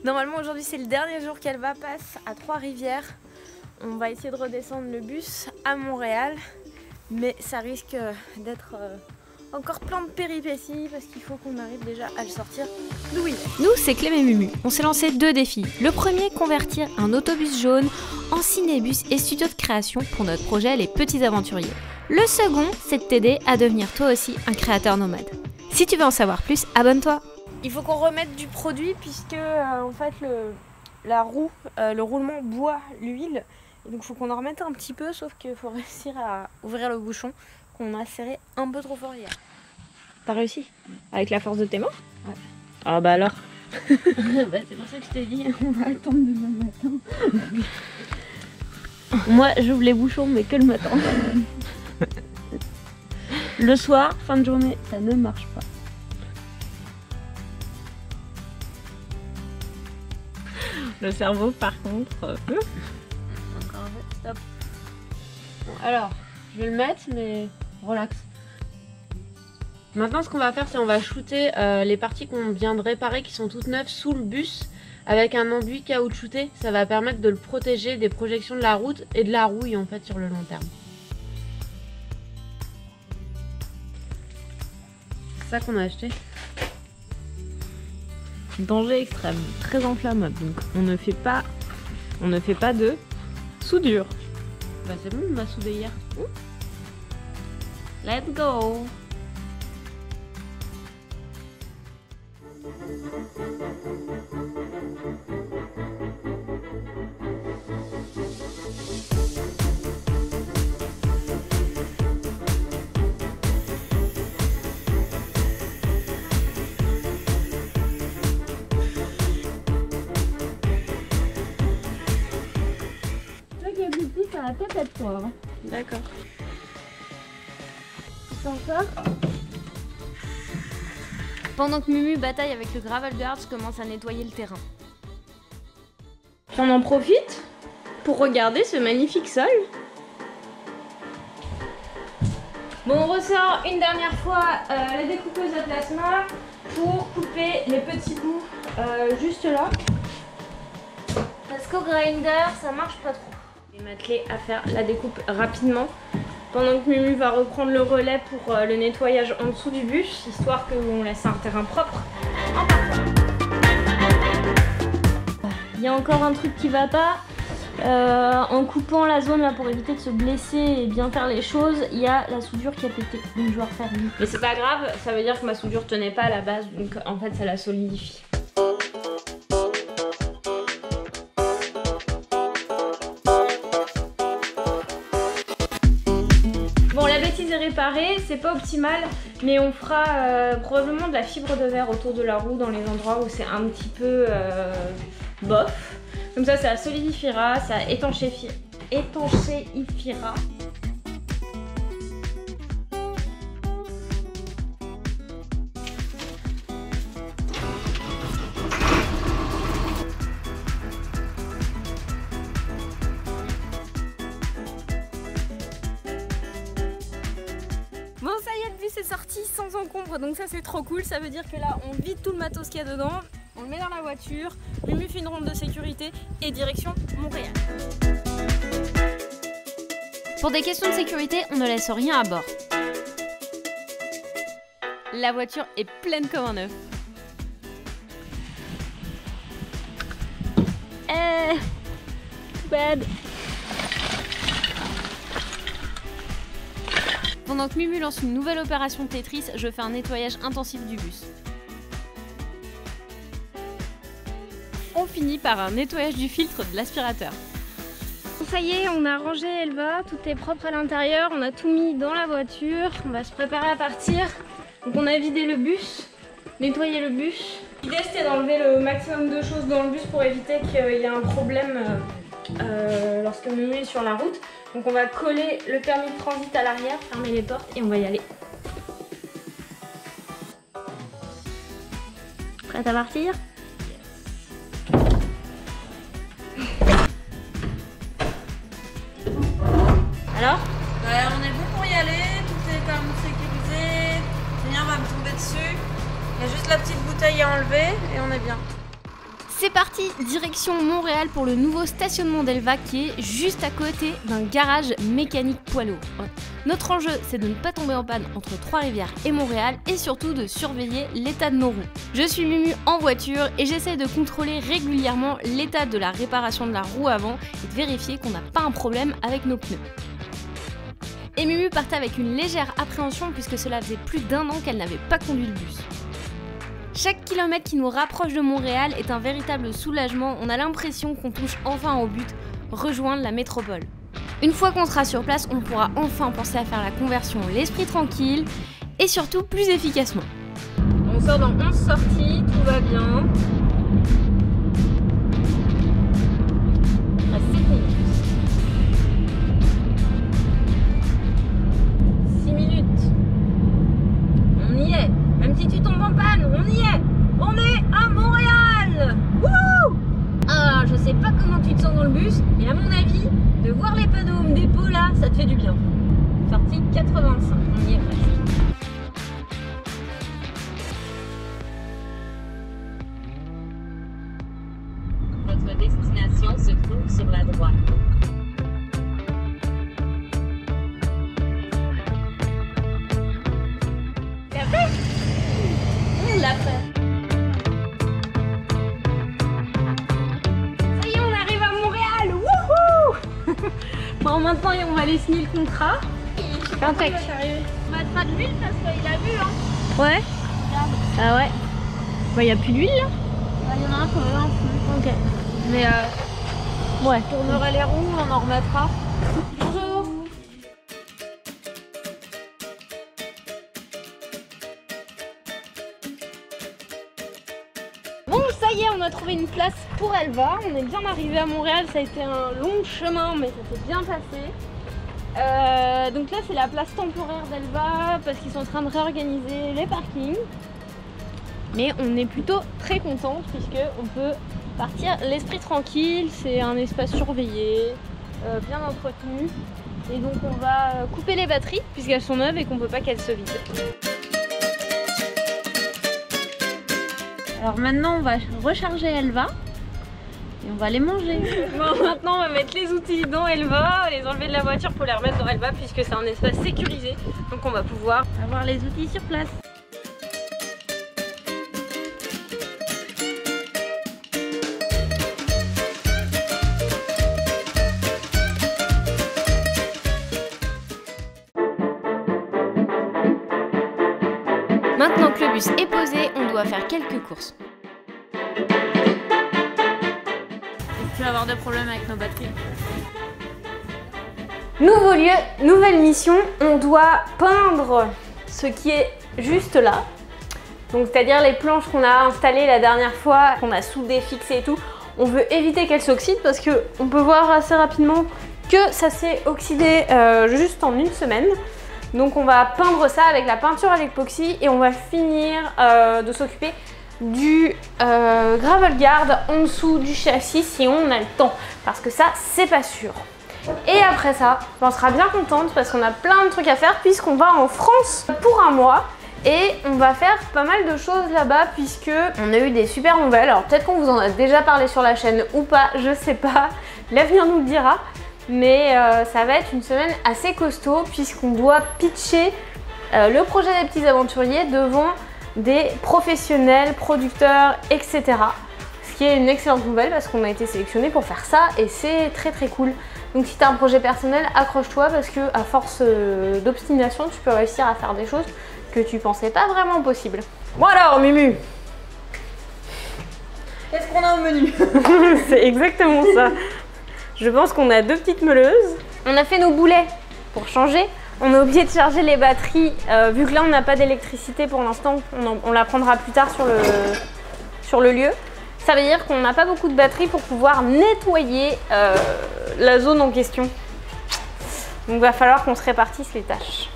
Normalement aujourd'hui c'est le dernier jour qu'elle va passer à Trois-Rivières. On va essayer de redescendre le bus à Montréal, mais ça risque d'être encore plein de péripéties parce qu'il faut qu'on arrive déjà à le sortir d'où il est. Nous, c'est Clem et Mumu. On s'est lancé 2 défis. Le premier, convertir un autobus jaune en cinébus et studio de création pour notre projet Les Petits Aventuriers. Le second, c'est de t'aider à devenir toi aussi un créateur nomade. Si tu veux en savoir plus, abonne-toi. Il faut qu'on remette du produit puisque en fait la roue, le roulement boit l'huile. Et donc il faut qu'on en remette un petit peu, sauf qu'il faut réussir à ouvrir le bouchon qu'on a serré un peu trop fort hier. T'as réussi? Avec la force de tes mains? Ouais. Ah bah alors. C'est pour ça que je t'ai dit, on va attendre demain matin. Moi j'ouvre les bouchons mais que le matin. Le soir, fin de journée, ça ne marche pas. Le cerveau par contre... Encore un peu, stop. Bon, alors, je vais le mettre mais relax. Maintenant ce qu'on va faire c'est on va shooter les parties qu'on vient de réparer qui sont toutes neuves sous le bus avec un enduit caoutchouté. Ça va permettre de le protéger des projections de la route et de la rouille en fait sur le long terme. C'est ça qu'on a acheté. Danger extrême, très inflammable, donc on ne fait pas de soudure. Bah c'est bon, on a soudé hier. Let's go. Ça va peut-être être toi. Hein. D'accord. C'est encore. Pendant que Mumu bataille avec le gravel guard, je commence à nettoyer le terrain. On en profite pour regarder ce magnifique sol. Bon, on ressort une dernière fois la découpeuse à plasma pour couper les petits bouts juste là. Parce qu'au grinder, ça marche pas trop. Je vais m'atteler à faire la découpe rapidement pendant que Mumu va reprendre le relais pour le nettoyage en dessous du bus, histoire qu'on laisse un terrain propre en partant. Il y a encore un truc qui va pas. En coupant la zone là pour éviter de se blesser et bien faire les choses, il y a la soudure qui a pété, donc je dois refaire une. Mais c'est pas grave, ça veut dire que ma soudure tenait pas à la base, donc en fait ça la solidifie. Bon, la bêtise est réparée, c'est pas optimal, mais on fera probablement de la fibre de verre autour de la roue dans les endroits où c'est un petit peu bof. Comme ça solidifiera, ça étanchéifiera. Bon, ça y est, le bus est sorti sans encombre, donc ça c'est trop cool. Ça veut dire que là, on vide tout le matos qu'il y a dedans. On le met dans la voiture, Mumu fait une ronde de sécurité et direction Montréal. Pour des questions de sécurité, on ne laisse rien à bord. La voiture est pleine comme un œuf. Bad. Pendant que Mumu lance une nouvelle opération Tetris, je fais un nettoyage intensif du bus. On finit par un nettoyage du filtre de l'aspirateur. Ça y est, on a rangé Elva, tout est propre à l'intérieur, on a tout mis dans la voiture, on va se préparer à partir. Donc on a vidé le bus, nettoyé le bus. L'idée c'était d'enlever le maximum de choses dans le bus pour éviter qu'il y ait un problème lorsque Mumu est sur la route. Donc on va coller le permis de transit à l'arrière, fermer les portes et on va y aller. Prête à partir ? Alors ? On est bon pour y aller, tout est comme sécurisé. Julien va me tomber dessus. Il y a juste la petite bouteille à enlever et on est bien. C'est parti, direction Montréal pour le nouveau stationnement d'Elva qui est juste à côté d'un garage mécanique poids lourd. Notre enjeu, c'est de ne pas tomber en panne entre Trois-Rivières et Montréal et surtout de surveiller l'état de nos roues. Je suis Mumu en voiture et j'essaie de contrôler régulièrement l'état de la réparation de la roue avant et de vérifier qu'on n'a pas un problème avec nos pneus. Et Mumu partait avec une légère appréhension puisque cela faisait plus d'1 an qu'elle n'avait pas conduit le bus. Chaque kilomètre qui nous rapproche de Montréal est un véritable soulagement, on a l'impression qu'on touche enfin au but, rejoindre la métropole. Une fois qu'on sera sur place, on pourra enfin penser à faire la conversion l'esprit tranquille et surtout plus efficacement. On sort dans 11 sorties, tout va bien. Il reste 7 minutes. 6 minutes. On y est. Même si tu tombes en panne, on y est. On est à Montréal. Wouhou! Ah, je sais pas comment tu te sens dans le bus, mais à mon avis, de voir les panneaux Home Depot là, ça te fait du bien. Sortie 85, on y est presque. Votre destination se trouve sur la droite. C'est après? On l'a fait. Ça y est, on arrive à Montréal. Wouhou! Bon, maintenant, on va aller signer le contrat. Impec. On va mettre de l'huile parce qu'il a vu, hein. Ouais. Ah ouais. Bah, y a plus d'huile là. Il y en a un peu, un peu. Ok. Mais ouais. On tournera les roues, on en remettra. Bonjour. Bon, ça y est, on a trouvé une place pour Elva. On est bien arrivé à Montréal. Ça a été un long chemin, mais ça s'est bien passé. Donc là, c'est la place temporaire d'Elva parce qu'ils sont en train de réorganiser les parkings. Mais on est plutôt très contents puisque on peut partir l'esprit tranquille. C'est un espace surveillé, bien entretenu. Et donc on va couper les batteries puisqu'elles sont neuves et qu'on ne peut pas qu'elles se vident. Alors maintenant, on va recharger Elva et on va les manger. Bon, maintenant on va mettre les outils dans Elva, les enlever de la voiture pour les remettre dans Elva puisque c'est un espace sécurisé. Donc on va pouvoir Avoir les outils sur place. Maintenant que le bus est posé, on doit faire quelques courses. Tu vas avoir des problèmes avec nos batteries. Nouveau lieu, nouvelle mission, on doit peindre ce qui est juste là. Donc c'est-à-dire les planches qu'on a installées la dernière fois, qu'on a soudées, fixées et tout. On veut éviter qu'elles s'oxydent parce qu'on peut voir assez rapidement que ça s'est oxydé juste en une semaine. Donc on va peindre ça avec la peinture à l'époxy et on va finir de s'occuper du gravel guard en dessous du châssis si on a le temps. Parce que ça, c'est pas sûr. Et après ça, on sera bien contente parce qu'on a plein de trucs à faire puisqu'on va en France pour un mois. Et on va faire pas mal de choses là-bas puisque on a eu des super nouvelles. Alors peut-être qu'on vous en a déjà parlé sur la chaîne ou pas, je sais pas. L'avenir nous le dira. Mais ça va être une semaine assez costaud puisqu'on doit pitcher le projet des petits aventuriers devant des professionnels, producteurs, etc. Ce qui est une excellente nouvelle parce qu'on a été sélectionné pour faire ça et c'est très très cool. Donc si tu as un projet personnel, accroche-toi parce que à force d'obstination, tu peux réussir à faire des choses que tu pensais pas vraiment possibles. Bon alors Mumu, Qu'est-ce qu'on a au menu? c'est exactement ça. Je pense qu'on a deux petites meuleuses. On a fait nos boulets pour changer. On a oublié de charger les batteries. Vu que là on n'a pas d'électricité pour l'instant, on la prendra plus tard sur le lieu. Ça veut dire qu'on n'a pas beaucoup de batteries pour pouvoir nettoyer la zone en question. Donc il va falloir qu'on se répartisse les tâches.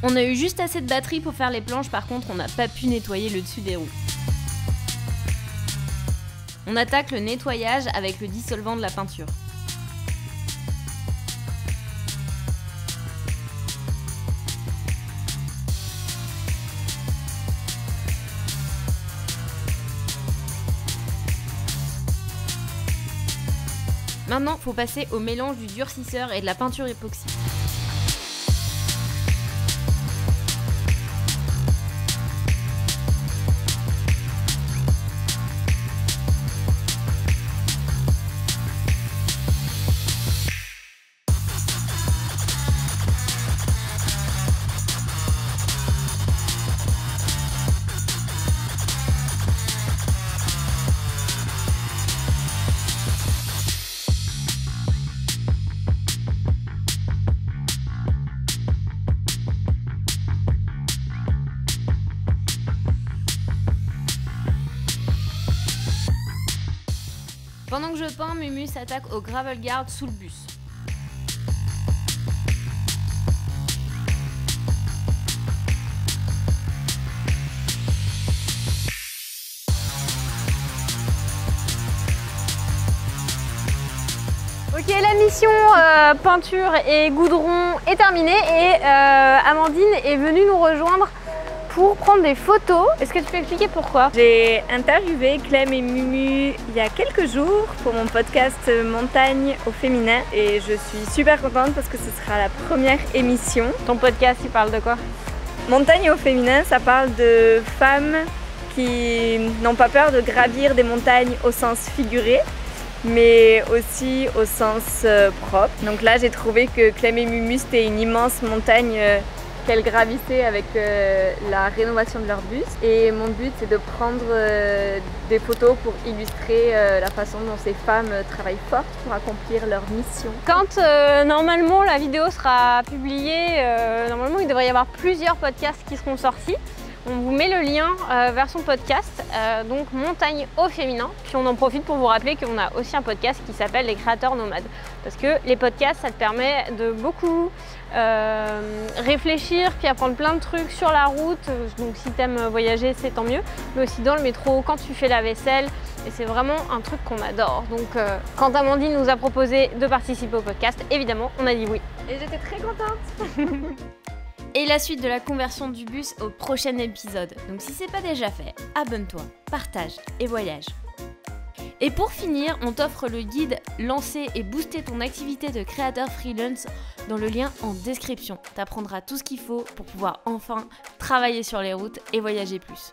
On a eu juste assez de batterie pour faire les planches, par contre on n'a pas pu nettoyer le dessus des roues. On attaque le nettoyage avec le dissolvant de la peinture. Maintenant, faut passer au mélange du durcisseur et de la peinture époxy. Pendant que je peins, Mumu s'attaque au gravel guard sous le bus. Ok, la mission peinture et goudron est terminée et Amandine est venue nous rejoindre pour prendre des photos. Est-ce que tu peux expliquer pourquoi? J'ai interviewé Clem et Mumu il y a quelques jours pour mon podcast Montagne au féminin et je suis super contente parce que ce sera la première émission. Ton podcast, il parle de quoi? Montagne au féminin, ça parle de femmes qui n'ont pas peur de gravir des montagnes au sens figuré, mais aussi au sens propre. Donc là, j'ai trouvé que Clem et Mumu, c'était une immense montagne qu'elles gravissaient avec la rénovation de leur bus. Et mon but, c'est de prendre des photos pour illustrer la façon dont ces femmes travaillent fort pour accomplir leur mission. Quand normalement la vidéo sera publiée, normalement il devrait y avoir plusieurs podcasts qui seront sortis. On vous met le lien vers son podcast, donc Montagne au féminin. Puis on en profite pour vous rappeler qu'on a aussi un podcast qui s'appelle Les Créateurs Nomades. Parce que les podcasts, ça te permet de beaucoup réfléchir, puis apprendre plein de trucs sur la route. Donc si t'aimes voyager, c'est tant mieux. Mais aussi dans le métro, quand tu fais la vaisselle. Et c'est vraiment un truc qu'on adore. Donc quand Amandine nous a proposé de participer au podcast, évidemment, on a dit oui. Et j'étais très contente. Et la suite de la conversion du bus au prochain épisode. Donc si c'est pas déjà fait, abonne-toi, partage et voyage. Et pour finir, on t'offre le guide Lancer et booster ton activité de créateur freelance dans le lien en description. T'apprendras tout ce qu'il faut pour pouvoir enfin travailler sur les routes et voyager plus.